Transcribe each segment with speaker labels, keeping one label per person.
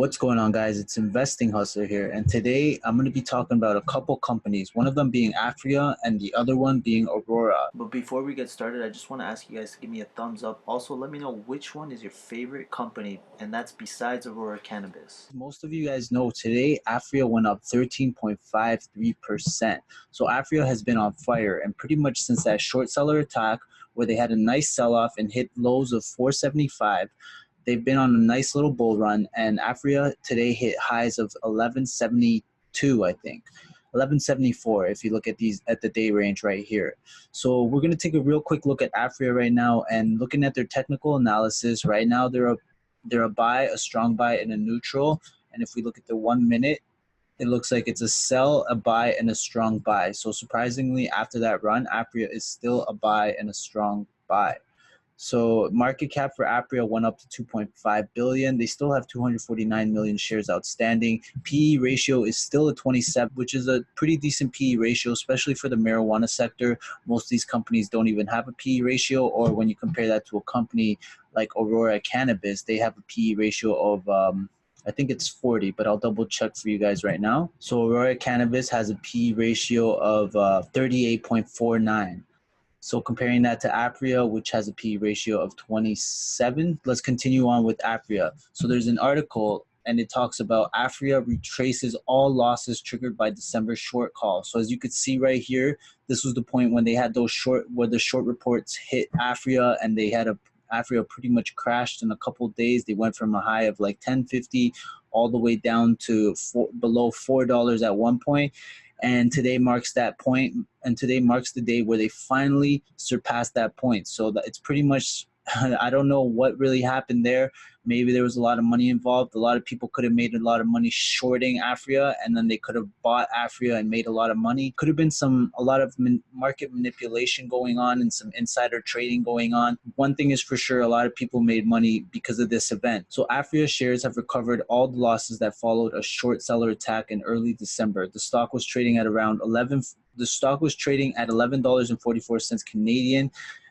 Speaker 1: What's going on, guys? It's Investing Hustler here, and today I'm going to be talking about a couple companies, one of them being Aphria and the other one being Aurora.
Speaker 2: But before we get started, I just want to ask you guys to give me a thumbs up. Also, let me know which one is your favorite company, and that's besides Aurora Cannabis.
Speaker 1: Most of you guys know today Aphria went up 13.53%. So Aphria has been on fire, and pretty much since that short seller attack where they had a nice sell-off and hit lows of 475, they've been on a nice little bull run, and Aphria today hit highs of 1172, I think. 1174 if you look at these at the day range right here. So we're going to take a real quick look at Aphria right now, and looking at their technical analysis right now, they're a buy, a strong buy, and a neutral. And if we look at the 1 minute, it looks like it's a sell, a buy, and a strong buy. So surprisingly, after that run, Aphria is still a buy and a strong buy. So market cap for Aphria went up to 2.5 billion. They still have 249 million shares outstanding. PE ratio is still a 27, which is a pretty decent PE ratio, especially for the marijuana sector. Most of these companies don't even have a PE ratio, or when you compare that to a company like Aurora Cannabis, they have a PE ratio of I think it's 40, but I'll double check for you guys right now. So Aurora Cannabis has a PE ratio of 38.49. So comparing that to Aphria, which has a P ratio of 27, let's continue on with Aphria. So there's an article, and it talks about Aphria retraces all losses triggered by December short call. So as you could see right here, this was the point when they had those where the short reports hit Aphria, and they had Aphria pretty much crashed in a couple of days. They went from a high of like 10.50 all the way down to below $4 at one point. And today marks that point, and today marks the day where they finally surpassed that point. So that it's pretty much, I don't know what really happened there. Maybe there was a lot of money involved. A lot of people could have made a lot of money shorting Aphria, and then they could have bought Aphria and made a lot of money. Could have been a lot of market manipulation going on and some insider trading going on. One thing is for sure, a lot of people made money because of this event. So Aphria shares have recovered all the losses that followed a short seller attack in early December. The stock was trading at around $11.44 Canadian,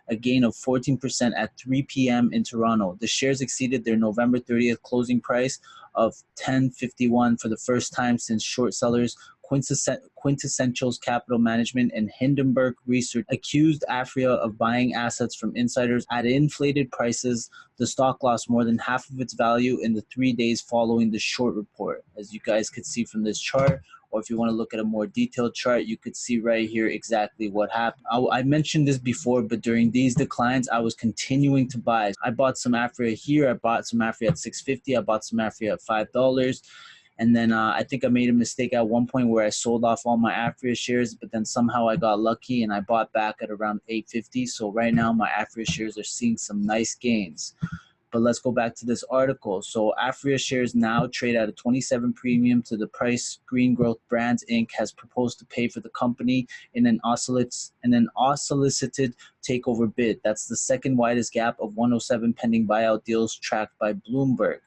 Speaker 1: a gain of 14% at 3 p.m. in Toronto. The shares exceeded their November 30th closing price of $10.51 for the first time since short sellers Quintessentials Capital Management and Hindenburg Research accused Aphria of buying assets from insiders at inflated prices. The stock lost more than half of its value in the 3 days following the short report, as you guys could see from this chart. Or if you want to look at a more detailed chart, you could see right here exactly what happened. I mentioned this before, but during these declines, I was continuing to buy. I bought some Aphria here. I bought some Aphria at $6.50. I bought some Aphria at $5. And then I think I made a mistake at one point where I sold off all my Aphria shares, but then somehow I got lucky and I bought back at around $8.50. So right now my Aphria shares are seeing some nice gains. But let's go back to this article. So Aphria shares now trade at a 27 premium to the price Green Growth Brands Inc. has proposed to pay for the company in an unsolicited takeover bid. That's the second widest gap of 107 pending buyout deals tracked by Bloomberg.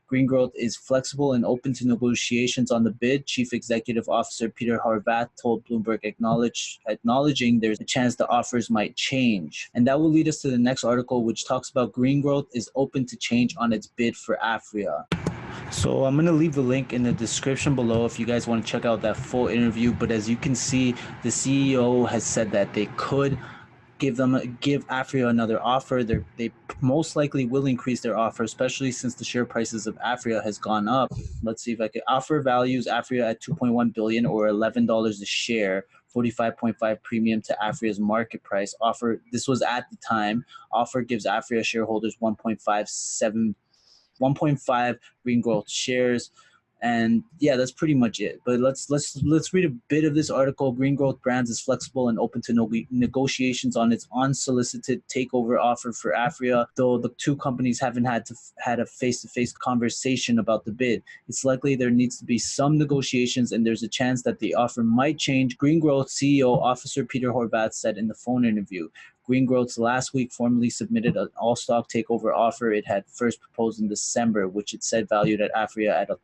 Speaker 1: Green Growth is flexible and open to negotiations on the bid, Chief Executive Officer Peter Horvath told Bloomberg, acknowledging there's a chance the offers might change. And that will lead us to the next article, which talks about Green Growth is open to change on its bid for Aphria. So I'm going to leave a link in the description below if you guys want to check out that full interview. But as you can see, the CEO has said that they could give Aphria another offer. They most likely will increase their offer, especially since the share prices of Aphria has gone up. Let's see if I could offer values Aphria at 2.1 billion or $11 a share, 45.5 premium to Aphria's market price. This was at the time. Offer gives Aphria shareholders 1.5 Green Growth shares. And yeah, that's pretty much it. But let's read a bit of this article. Green Growth Brands is flexible and open to negotiations on its unsolicited takeover offer for Aphria, though the two companies haven't had a face-to-face conversation about the bid. It's likely there needs to be some negotiations, and there's a chance that the offer might change. Green Growth CEO Officer Peter Horvath said in the phone interview. Green Growth last week formally submitted an all-stock takeover offer it had first proposed in December, which it said valued at Aphria at a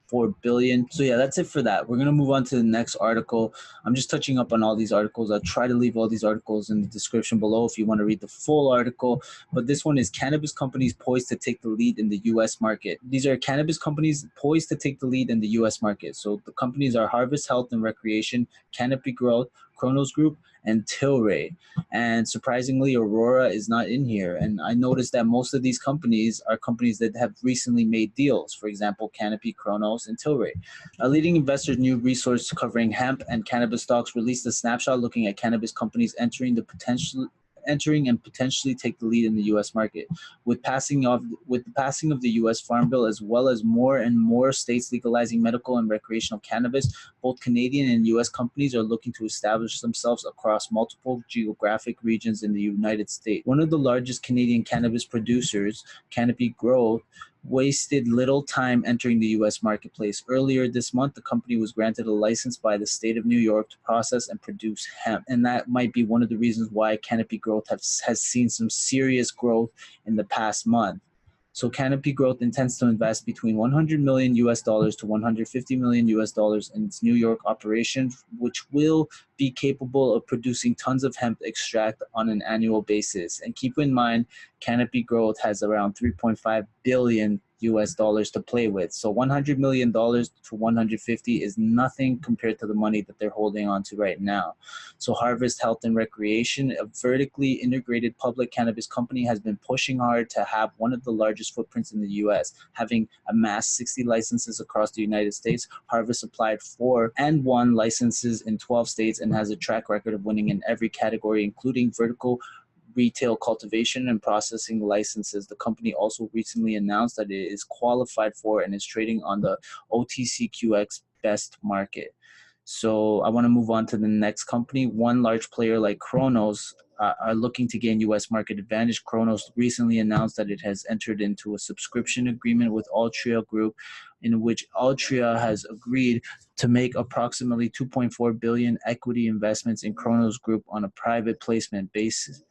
Speaker 1: 4 billion. So yeah, that's it for that. We're going to move on to the next article. I'm just touching up on all these articles. I'll try to leave all these articles in the description below if you want to read the full article. But this one is cannabis companies poised to take the lead in the US market. These are cannabis companies poised to take the lead in the US market. So the companies are Harvest Health and Recreation, Canopy Growth, Kronos Group, and Tilray. And surprisingly, Aurora is not in here. And I noticed that most of these companies are companies that have recently made deals. For example, Canopy, Kronos, and Tilray. A leading investor's new resource covering hemp and cannabis stocks released a snapshot looking at cannabis companies entering and potentially take the lead in the U.S. market. With the passing of the U.S. Farm Bill, as well as more and more states legalizing medical and recreational cannabis, both Canadian and U.S. companies are looking to establish themselves across multiple geographic regions in the United States. One of the largest Canadian cannabis producers, Canopy Growth, wasted little time entering the U.S. marketplace. Earlier this month, the company was granted a license by the state of New York to process and produce hemp. And that might be one of the reasons why Canopy Growth has seen some serious growth in the past month. So Canopy Growth intends to invest between $100 million US dollars to $150 million US dollars in its New York operation, which will be capable of producing tons of hemp extract on an annual basis. And keep in mind, Canopy Growth has around 3.5 billion US dollars to play with. So $100 million to 150 is nothing compared to the money that they're holding on to right now. So Harvest Health and Recreation, a vertically integrated public cannabis company, has been pushing hard to have one of the largest footprints in the US. Having amassed 60 licenses across the United States, Harvest applied for and won licenses in 12 states and has a track record of winning in every category, including vertical retail cultivation and processing licenses. The company also recently announced that it is qualified for and is trading on the OTCQX Best Market. So I want to move on to the next company. One large player like Kronos are looking to gain U.S. market advantage. Kronos recently announced that it has entered into a subscription agreement with Aphria Group, in which Aphria has agreed to make approximately $2.4 billion equity investments in Kronos Group on a private placement basis.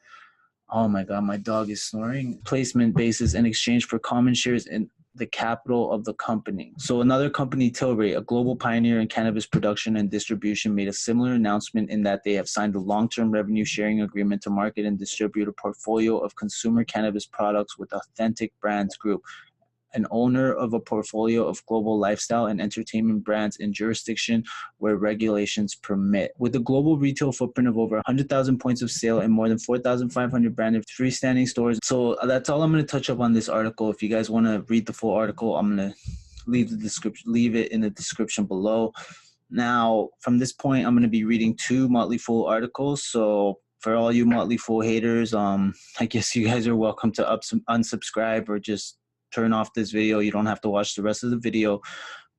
Speaker 1: Oh my God, my dog is snoring. Placement basis in exchange for common shares in the capital of the company. So another company, Tilray, a global pioneer in cannabis production and distribution, made a similar announcement in that they have signed a long-term revenue sharing agreement to market and distribute a portfolio of consumer cannabis products with Authentic Brands Group, an owner of a portfolio of global lifestyle and entertainment brands in jurisdiction where regulations permit. With a global retail footprint of over 100,000 points of sale and more than 4,500 branded freestanding stores. So that's all I'm going to touch up on this article. If you guys want to read the full article, I'm going to leave it in the description below. Now, from this point, I'm going to be reading 2 Motley Fool articles. So for all you Motley Fool haters, I guess you guys are welcome to unsubscribe or just turn off this video. You don't have to watch the rest of the video.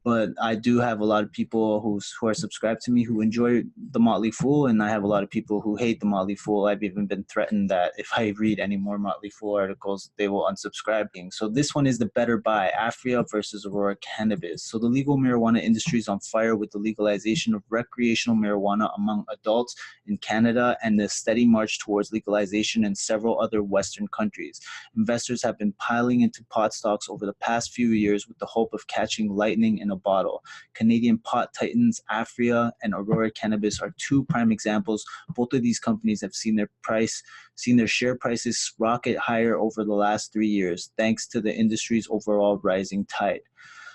Speaker 1: But I do have a lot of people who are subscribed to me who enjoy the Motley Fool, and I have a lot of people who hate the Motley Fool. I've even been threatened that if I read any more Motley Fool articles, they will unsubscribe. So this one is the better buy, Aphria versus Aurora Cannabis. So the legal marijuana industry is on fire with the legalization of recreational marijuana among adults in Canada and the steady march towards legalization in several other Western countries. Investors have been piling into pot stocks over the past few years with the hope of catching lightning in a bottle. Canadian pot titans Aphria and Aurora Cannabis are 2 prime examples. Both of these companies have seen their share prices rocket higher over the last 3 years, thanks to the industry's overall rising tide.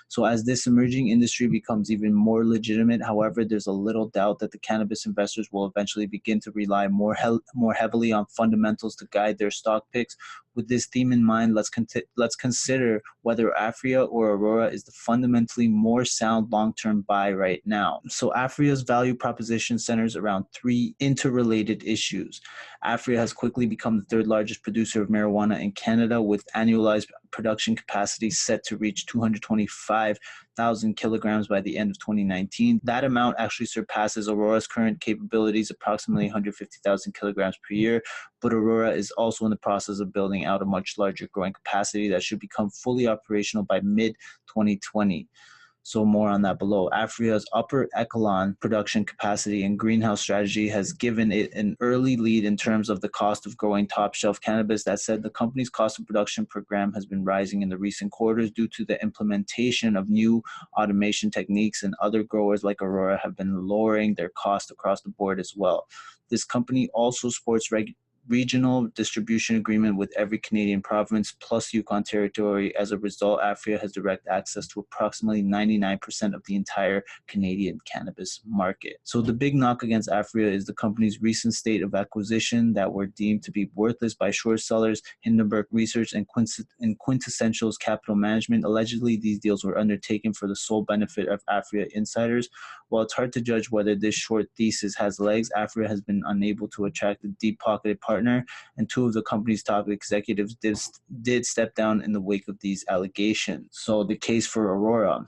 Speaker 1: So as this emerging industry becomes even more legitimate, however, there's a little doubt that the cannabis investors will eventually begin to rely more heavily on fundamentals to guide their stock picks. With this theme in mind, let's consider whether Aphria or Aurora is the fundamentally more sound long-term buy right now. So Aphria's value proposition centers around 3 interrelated issues. Aphria has quickly become the 3rd largest producer of marijuana in Canada, with annualized production capacity set to reach 225,000 kilograms by the end of 2019. That amount actually surpasses Aurora's current capabilities, approximately 150,000 kilograms per year, but Aurora is also in the process of building out a much larger growing capacity that should become fully operational by mid-2020. So more on that below. Aphria's upper echelon production capacity and greenhouse strategy has given it an early lead in terms of the cost of growing top shelf cannabis. That said, the company's cost of production per gram has been rising in the recent quarters due to the implementation of new automation techniques, and other growers like Aurora have been lowering their cost across the board as well. This company also sports regional distribution agreement with every Canadian province plus Yukon Territory. As a result, Aphria has direct access to approximately 99% of the entire Canadian cannabis market. So the big knock against Aphria is the company's recent state of acquisition that were deemed to be worthless by short sellers, Hindenburg Research, and Quintessential's Capital Management. Allegedly, these deals were undertaken for the sole benefit of Aphria insiders. While it's hard to judge whether this short thesis has legs, Aphria has been unable to attract a deep-pocketed partner, and two of the company's top executives did step down in the wake of these allegations. So the case for Aurora.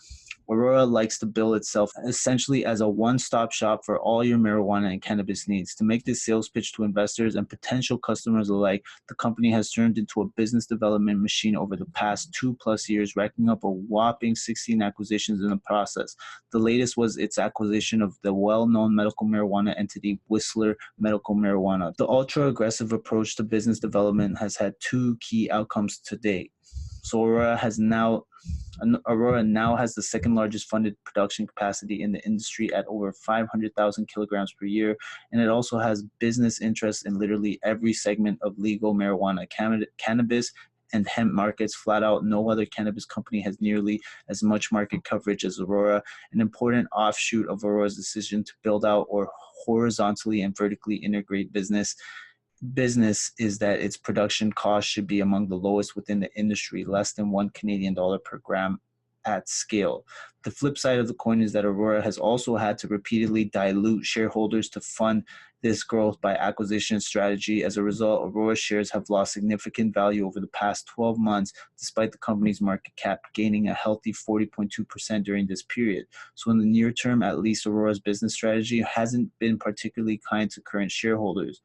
Speaker 1: Aurora likes to bill itself essentially as a one-stop shop for all your marijuana and cannabis needs. To make this sales pitch to investors and potential customers alike, the company has turned into a business development machine over the past 2+ years, racking up a whopping 16 acquisitions in the process. The latest was its acquisition of the well-known medical marijuana entity Whistler Medical Marijuana. The ultra-aggressive approach to business development has had two key outcomes to date. So Aurora now has the second largest funded production capacity in the industry at over 500,000 kilograms per year, and it also has business interests in literally every segment of legal marijuana, cannabis, and hemp markets. Flat out, no other cannabis company has nearly as much market coverage as Aurora. An important offshoot of Aurora's decision to build out or horizontally and vertically integrate business is that its production costs should be among the lowest within the industry, less than $1 per gram at scale. The flip side of the coin is that Aurora has also had to repeatedly dilute shareholders to fund this growth by acquisition strategy. As a result, Aurora shares have lost significant value over the past 12 months, despite the company's market cap gaining a healthy 40.2% during this period. So in the near term, at least, Aurora's business strategy hasn't been particularly kind to current shareholders,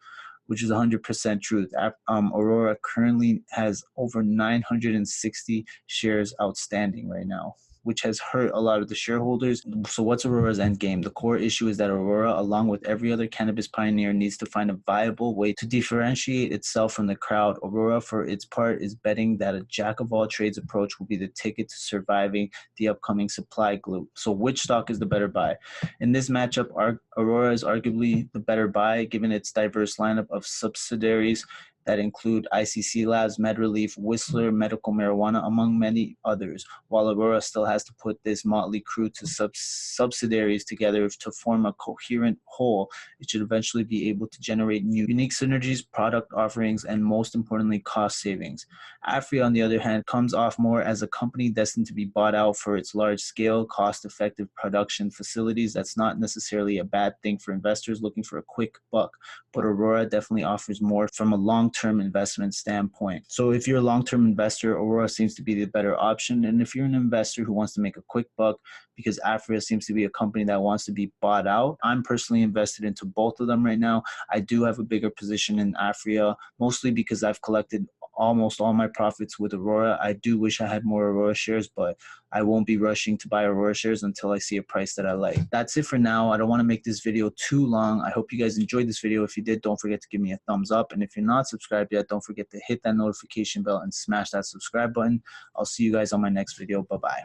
Speaker 1: which is 100% truth. Aurora currently has over 960 shares outstanding right now, which has hurt a lot of the shareholders. So what's Aurora's end game? The core issue is that Aurora, along with every other cannabis pioneer, needs to find a viable way to differentiate itself from the crowd. Aurora, for its part, is betting that a jack-of-all-trades approach will be the ticket to surviving the upcoming supply gloom. So which stock is the better buy? In this matchup, Aurora is arguably the better buy, given its diverse lineup of subsidiaries that include ICC Labs, MedRelief, Whistler Medical Marijuana, among many others, while Aurora still has to put this motley crew to subsidiaries together to form a coherent whole. It should eventually be able to generate new unique synergies, product offerings, and most importantly, cost savings. Aphria, on the other hand, comes off more as a company destined to be bought out for its large-scale, cost-effective production facilities. That's not necessarily a bad thing for investors looking for a quick buck, but Aurora definitely offers more from a long-term investment standpoint. So if you're a long-term investor, Aurora seems to be the better option. And if you're an investor who wants to make a quick buck, because Aphria seems to be a company that wants to be bought out, I'm personally invested into both of them right now. I do have a bigger position in Aphria, mostly because I've collected almost all my profits with Aurora. I do wish I had more Aurora shares, but I won't be rushing to buy Aurora shares until I see a price that I like. That's it for now. I don't want to make this video too long. I hope you guys enjoyed this video. If you did, don't forget to give me a thumbs up. And if you're not subscribed yet, don't forget to hit that notification bell and smash that subscribe button. I'll see you guys on my next video. Bye-bye.